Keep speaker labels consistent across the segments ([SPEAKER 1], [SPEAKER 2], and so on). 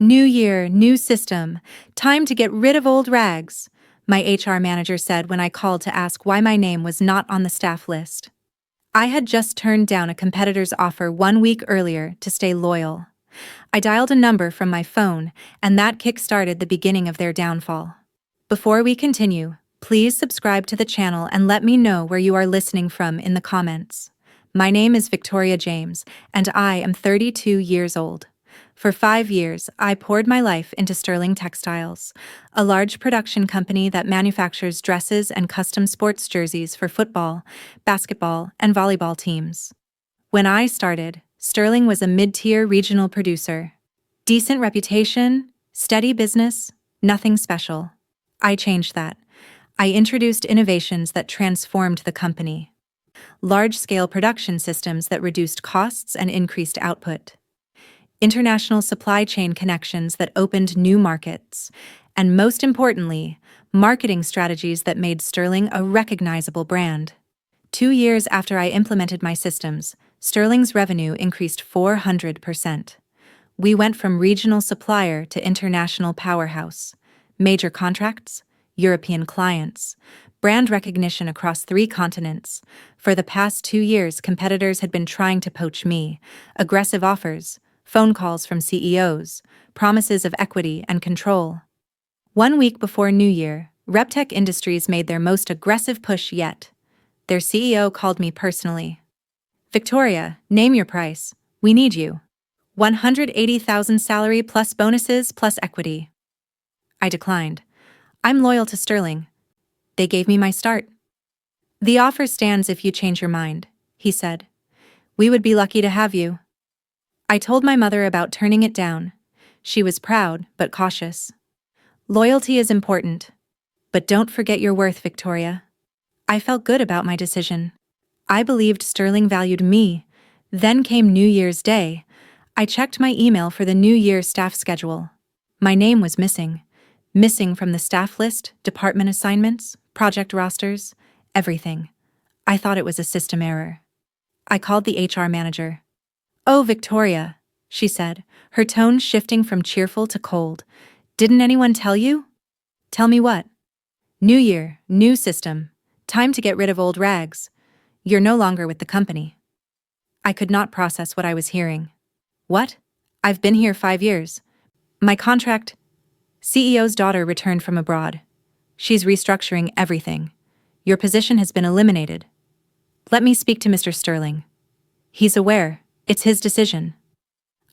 [SPEAKER 1] New year, new system. Time to get rid of old rags, my HR manager said when I called to ask why my name was not on the staff list. I had just turned down a competitor's offer 1 week earlier to stay loyal. I dialed a number from my phone, and that kick-started the beginning of their downfall. Before we continue, please subscribe to the channel and let me know where you are listening from in the comments. My name is Victoria James, and I am 32 years old. For 5 years, I poured my life into Sterling Textiles, a large production company that manufactures dresses and custom sports jerseys for football, basketball, and volleyball teams. When I started, Sterling was a mid-tier regional producer. Decent reputation, steady business, nothing special. I changed that. I introduced innovations that transformed the company. Large-scale production systems that reduced costs and increased output. International supply chain connections that opened new markets, and most importantly, marketing strategies that made Sterling a recognizable brand. 2 years after I implemented my systems, Sterling's revenue increased 400%. We went from regional supplier to international powerhouse. Major contracts, European clients, brand recognition across 3 continents. For the past 2 years, competitors had been trying to poach me. Aggressive offers, phone calls from CEOs, promises of equity and control. 1 week before New Year, Reptech Industries made their most aggressive push yet. Their CEO called me personally. "Victoria, name your price. We need you. 180,000 salary plus bonuses plus equity." I declined. I'm loyal to Sterling. They gave me my start. "The offer stands if you change your mind," he said. "We would be lucky to have you." I told my mother about turning it down. She was proud, but cautious. "Loyalty is important. But don't forget your worth, Victoria." I felt good about my decision. I believed Sterling valued me. Then came New Year's Day. I checked my email for the New Year staff schedule. My name was missing. Missing from the staff list, department assignments, project rosters, everything. I thought it was a system error. I called the HR manager. "Oh, Victoria," she said, her tone shifting from cheerful to cold. "Didn't anyone tell you?" "Tell me what?" "New year, new system. Time to get rid of old rags. You're no longer with the company." I could not process what I was hearing. "What? I've been here 5 years. My contract—" "CEO's daughter returned from abroad. She's restructuring everything. Your position has been eliminated. Let me speak to Mr. Sterling. He's aware. It's his decision."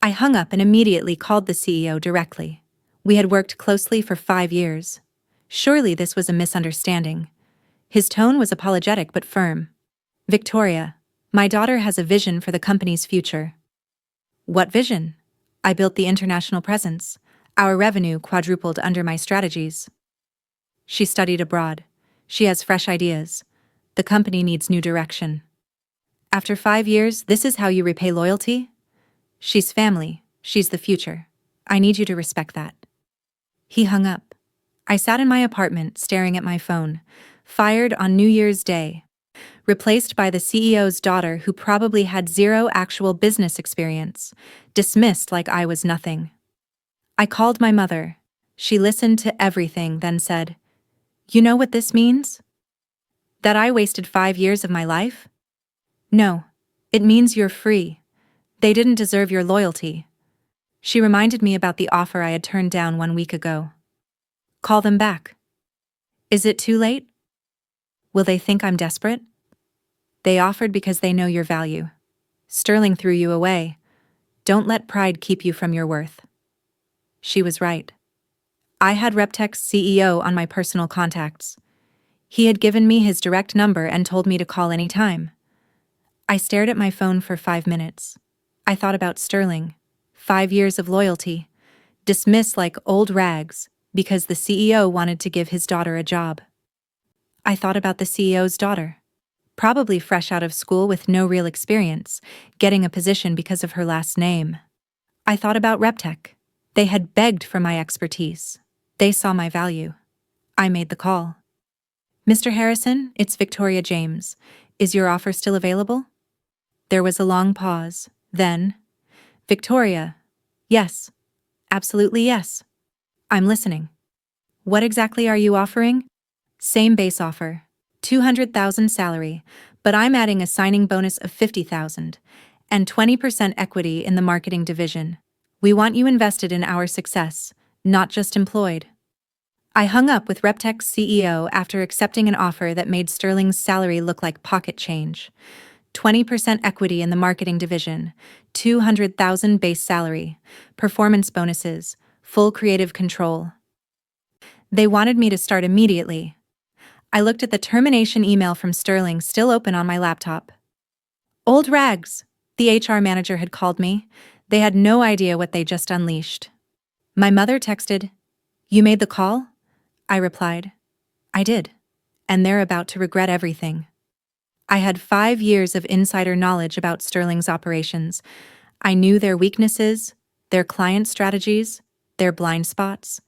[SPEAKER 1] I hung up and immediately called the CEO directly. We had worked closely for 5 years. Surely this was a misunderstanding. His tone was apologetic but firm. "Victoria, my daughter has a vision for the company's future." "What vision?" "I built the international presence. Our revenue quadrupled under my strategies." "She studied abroad. She has fresh ideas. The company needs new direction." "After 5 years, this is how you repay loyalty?" "She's family. She's the future. I need you to respect that." He hung up. I sat in my apartment staring at my phone. Fired on New Year's Day. Replaced by the CEO's daughter who probably had 0 actual business experience. Dismissed like I was nothing. I called my mother. She listened to everything, then said, "You know what this means? That I wasted 5 years of my life? No, it means you're free. They didn't deserve your loyalty." She reminded me about the offer I had turned down 1 week ago. "Call them back." "Is it too late? Will they think I'm desperate?" "They offered because they know your value. Sterling threw you away. Don't let pride keep you from your worth." She was right. I had Reptech's CEO on my personal contacts. He had given me his direct number and told me to call any time. I stared at my phone for 5 minutes. I thought about Sterling. 5 years of loyalty. Dismissed like old rags because the CEO wanted to give his daughter a job. I thought about the CEO's daughter. Probably fresh out of school with no real experience, getting a position because of her last name. I thought about Reptech. They had begged for my expertise. They saw my value. I made the call. "Mr. Harrison, it's Victoria James. Is your offer still available?" There was a long pause. Then, "Victoria, yes. Absolutely yes. I'm listening. What exactly are you offering? Same base offer. 200,000 salary, but I'm adding a signing bonus of 50,000 and 20% equity in the marketing division. We want you invested in our success, not just employed. I hung up with Reptech's CEO after accepting an offer that made Sterling's salary look like pocket change. 20% equity in the marketing division, 200,000 base salary, performance bonuses, full creative control. They wanted me to start immediately. I looked at the termination email from Sterling still open on my laptop. Old rags, the HR manager had called me. They had no idea what they just unleashed. My mother texted, "You made the call?" I replied, "I did, and they're about to regret everything." I had 5 years of insider knowledge about Sterling's operations. I knew their weaknesses, their client strategies, their blind spots.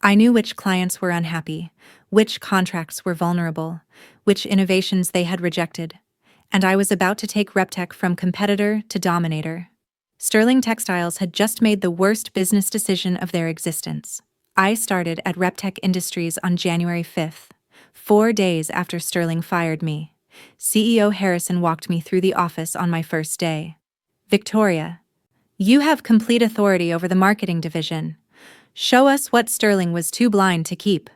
[SPEAKER 1] I knew which clients were unhappy, which contracts were vulnerable, which innovations they had rejected, and I was about to take Reptech from competitor to dominator. Sterling Textiles had just made the worst business decision of their existence. I started at Reptech Industries on January 5th, 4 days after Sterling fired me. CEO Harrison walked me through the office on my first day. "Victoria, you have complete authority over the marketing division. Show us what Sterling was too blind to keep."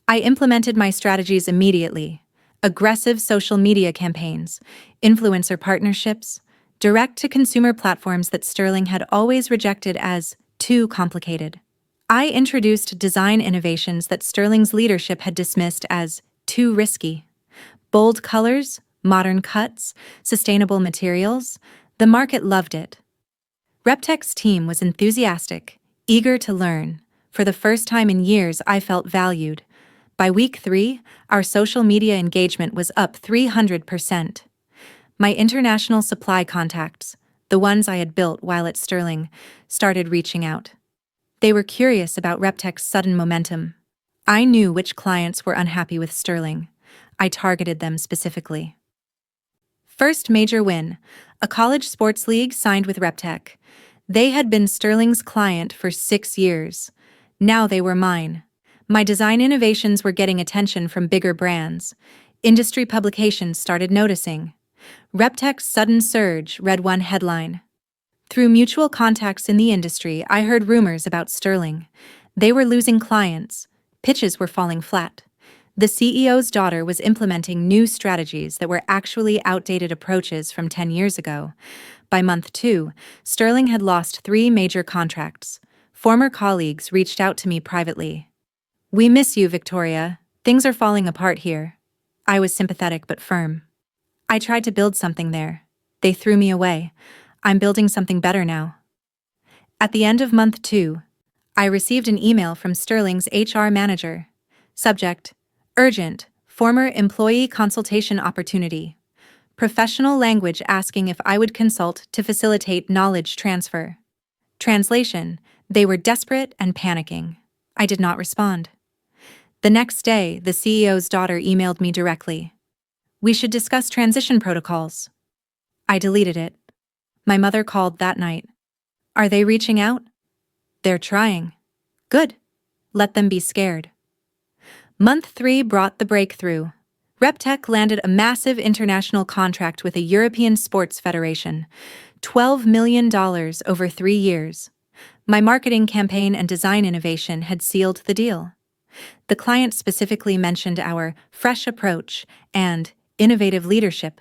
[SPEAKER 1] I implemented my strategies immediately. Aggressive social media campaigns, influencer partnerships, direct-to-consumer platforms that Sterling had always rejected as too complicated. I introduced design innovations that Sterling's leadership had dismissed as too risky. Bold colors, modern cuts, sustainable materials. The market loved it. Reptech's team was enthusiastic, eager to learn. For the first time in years, I felt valued. By week 3, our social media engagement was up 300%. My international supply contacts, the ones I had built while at Sterling, started reaching out. They were curious about Reptech's sudden momentum. I knew which clients were unhappy with Sterling. I targeted them specifically. First major win, a college sports league signed with Reptech. They had been Sterling's client for 6 years. Now they were mine. My design innovations were getting attention from bigger brands. Industry publications started noticing. Reptech's sudden surge, read one headline. Through mutual contacts in the industry, I heard rumors about Sterling. They were losing clients. Pitches were falling flat. The CEO's daughter was implementing new strategies that were actually outdated approaches from 10 years ago. By month 2, Sterling had lost 3 major contracts. Former colleagues reached out to me privately. "We miss you, Victoria. Things are falling apart here." I was sympathetic but firm. I tried to build something there. They threw me away. I'm building something better now. At the end of month 2, I received an email from Sterling's HR manager. Subject: Urgent, former employee consultation opportunity. Professional language asking if I would consult to facilitate knowledge transfer. Translation: They were desperate and panicking. I did not respond. The next day, the CEO's daughter emailed me directly. "We should discuss transition protocols." I deleted it. My mother called that night. "Are they reaching out?" "They're trying." "Good. Let them be scared." Month 3 brought the breakthrough. Reptech landed a massive international contract with a European sports federation, $12 million over 3 years. My marketing campaign and design innovation had sealed the deal. The client specifically mentioned our fresh approach and innovative leadership.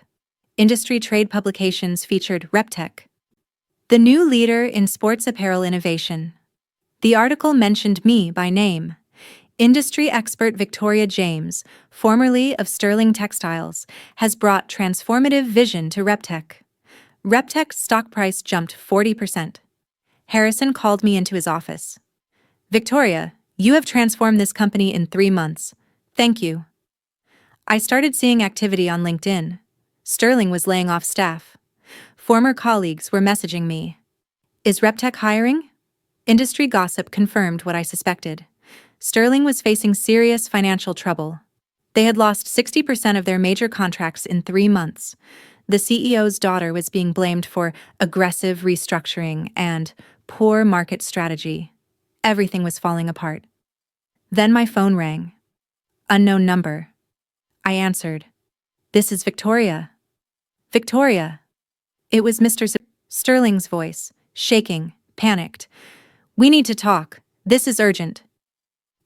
[SPEAKER 1] Industry trade publications featured Reptech, the new leader in sports apparel innovation. The article mentioned me by name. Industry expert Victoria James, formerly of Sterling Textiles, has brought transformative vision to Reptech. Reptech's stock price jumped 40%. Harrison called me into his office. "Victoria, you have transformed this company in 3 months. Thank you." I started seeing activity on LinkedIn. Sterling was laying off staff. Former colleagues were messaging me. "Is Reptech hiring?" Industry gossip confirmed what I suspected. Sterling was facing serious financial trouble. They had lost 60% of their major contracts in 3 months. The CEO's daughter was being blamed for aggressive restructuring and Poor market strategy. Everything was falling apart. Then my phone rang. Unknown number. I answered. This is Victoria. Victoria. It was Mr. Sterling's voice, shaking, panicked. We need to talk. This is urgent.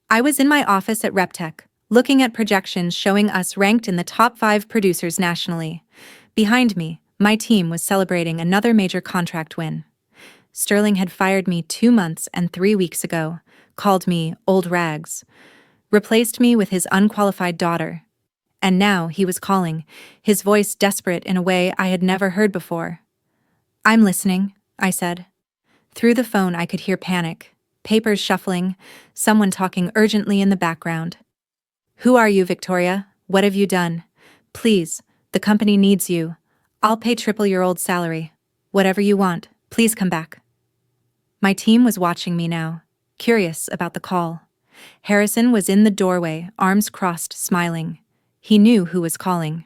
[SPEAKER 1] I was in my office at RepTech, looking at projections showing us ranked in the top 5 producers nationally. Behind me, my team was celebrating another major contract win. Sterling had fired me 2 months and 3 weeks ago, called me old rags, replaced me with his unqualified daughter. And now he was calling, his voice desperate in a way I had never heard before. I'm listening, I said. Through the phone I could hear panic, papers shuffling, someone talking urgently in the background. Who are you, Victoria? What have you done? Please, the company needs you. I'll pay triple your old salary. Whatever you want, please come back. My team was watching me now, curious about the call. Harrison was in the doorway, arms crossed, smiling. He knew who was calling.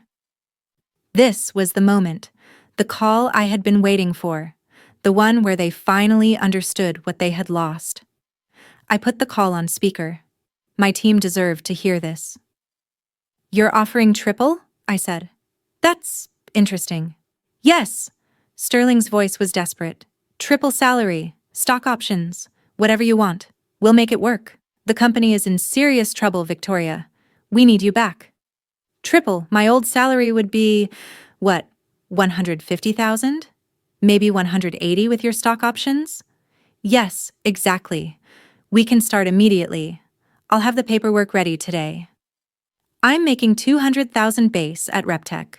[SPEAKER 1] This was the moment, the call I had been waiting for, the one where they finally understood what they had lost. I put the call on speaker. My team deserved to hear this. You're offering triple? I said. That's interesting. Yes. Sterling's voice was desperate. Triple salary, stock options, whatever you want. We'll make it work. The company is in serious trouble, Victoria. We need you back. Triple, my old salary would be, what, 150,000? Maybe 180 with your stock options? Yes, exactly. We can start immediately. I'll have the paperwork ready today. I'm making 200,000 base at RepTech,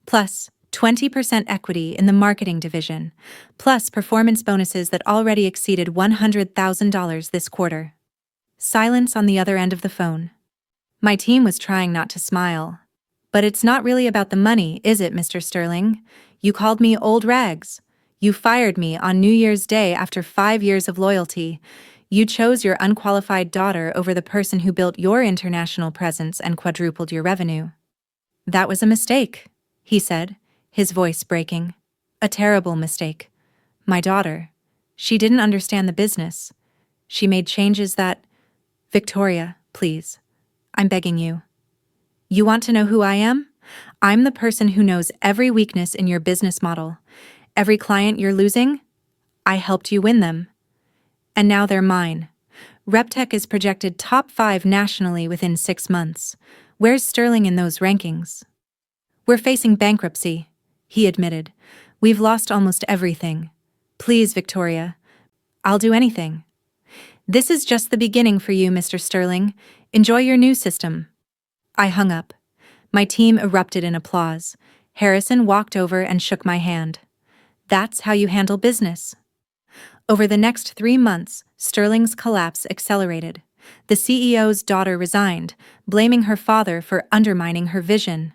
[SPEAKER 1] plus 20% equity in the marketing division, plus performance bonuses that already exceeded $100,000 this quarter. Silence on the other end of the phone. My team was trying not to smile. But it's not really about the money, is it, Mr. Sterling? You called me old rags. You fired me on New Year's Day after 5 years of loyalty. You chose your unqualified daughter over the person who built your international presence and quadrupled your revenue. That was a mistake, he said, his voice breaking. A terrible mistake. My daughter. She didn't understand the business. She made changes that... Victoria, please. I'm begging you. You want to know who I am? I'm the person who knows every weakness in your business model. Every client you're losing, I helped you win them. And now they're mine. RepTech is projected top 5 nationally within 6 months. Where's Sterling in those rankings? We're facing bankruptcy, he admitted. We've lost almost everything. Please, Victoria. I'll do anything. This is just the beginning for you, Mr. Sterling. Enjoy your new system. I hung up. My team erupted in applause. Harrison walked over and shook my hand. That's how you handle business. Over the next 3 months, Sterling's collapse accelerated. The CEO's daughter resigned, blaming her father for undermining her vision.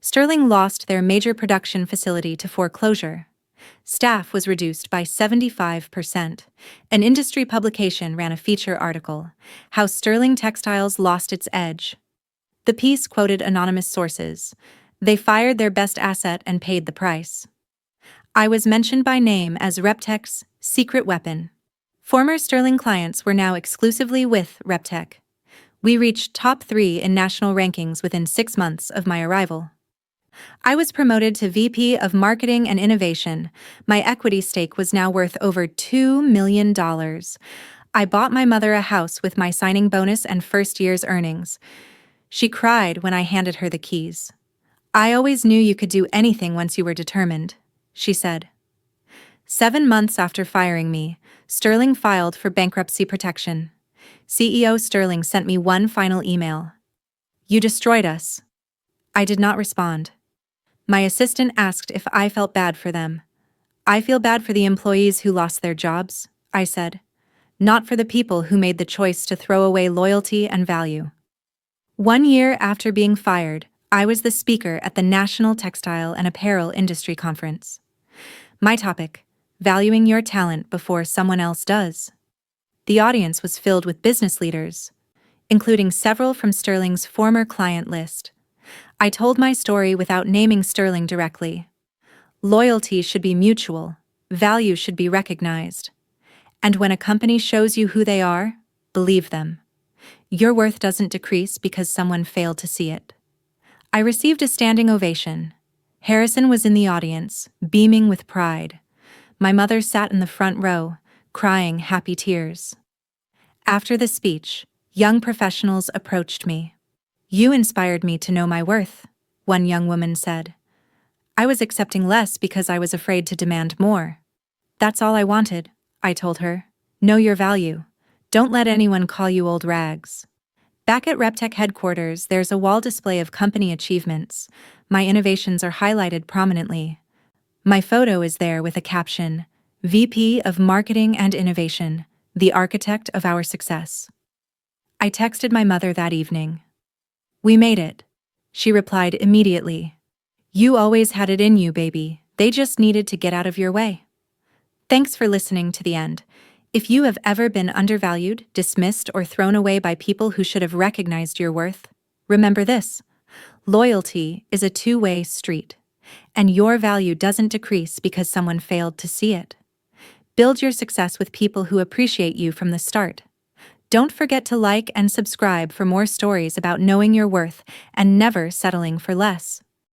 [SPEAKER 1] Sterling lost their major production facility to foreclosure. Staff was reduced by 75%. An industry publication ran a feature article, How Sterling Textiles Lost Its Edge. The piece quoted anonymous sources. They fired their best asset and paid the price. I was mentioned by name as RepTech's secret weapon. Former Sterling clients were now exclusively with RepTech. We reached top 3 in national rankings within 6 months of my arrival. I was promoted to VP of Marketing and Innovation. My equity stake was now worth over $2 million. I bought my mother a house with my signing bonus and first year's earnings. She cried when I handed her the keys. I always knew you could do anything once you were determined, she said. 7 months after firing me, Sterling filed for bankruptcy protection. CEO Sterling sent me one final email. You destroyed us. I did not respond. My assistant asked if I felt bad for them. I feel bad for the employees who lost their jobs, I said. Not for the people who made the choice to throw away loyalty and value. 1 year after being fired, I was the speaker at the National Textile and Apparel Industry Conference. My topic, valuing your talent before someone else does. The audience was filled with business leaders, including several from Sterling's former client list. I told my story without naming Sterling directly. Loyalty should be mutual, value should be recognized. And when a company shows you who they are, believe them. Your worth doesn't decrease because someone failed to see it. I received a standing ovation. Harrison was in the audience, beaming with pride. My mother sat in the front row, crying happy tears. After the speech, young professionals approached me. "You inspired me to know my worth," one young woman said. "I was accepting less because I was afraid to demand more." "That's all I wanted," I told her. "Know your value. Don't let anyone call you old rags." Back at RepTech headquarters, there's a wall display of company achievements. My innovations are highlighted prominently. My photo is there with a caption, "VP of Marketing and Innovation, the architect of our success." I texted my mother that evening. "We made it." She replied immediately. "You always had it in you, baby. They just needed to get out of your way." Thanks for listening to the end. If you have ever been undervalued, dismissed, or thrown away by people who should have recognized your worth, remember this: loyalty is a two-way street, and your value doesn't decrease because someone failed to see it. Build your success with people who appreciate you from the start. Don't forget to like and subscribe for more stories about knowing your worth and never settling for less.